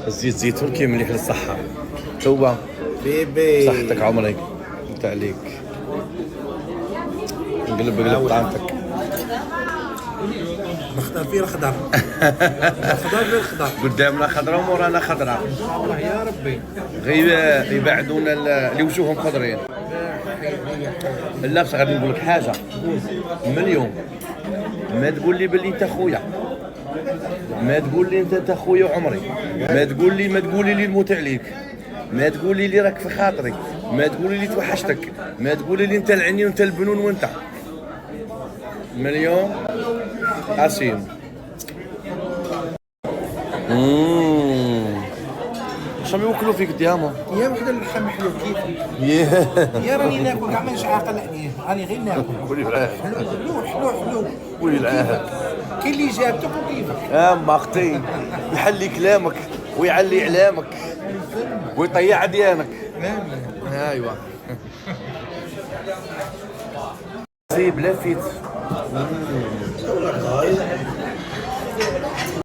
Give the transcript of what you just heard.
الزيت زيتون كي مليح للصحة. توبة بيبي صحتك عمري انت عليك. قلب طعمتك. نختار فيه الخضر. الخضر بالخضر. قدامنا خضرة ومورانا خضرة. ان شاء الله يا ربي. غير يبعدونا اللي وجوههم خضرين. لا بس غادي نقول لك حاجة. مليون ما تقول لي باللي انت خويا، ما تقول لي انت خويا وعمري، ما تقول لي نموت عليك، ما تقول لي راك في خاطري، ما تقول لي توحشتك، ما تقول لي انت العني وانت البنون وانت مليون اسيم. شنو يوكلوا فيك ديامو؟ يا وحده اللحم حلو كيفك. يا راني ناكل كاع مانيش عاقل عليه، راني غير ناكل. قولي معاه. حلو. قولي معاه. كاين اللي جابتك وكيفك. اما اختي يحلي كلامك ويعلي اعلامك ويطيع ديانك. ايوا سيب لافيت.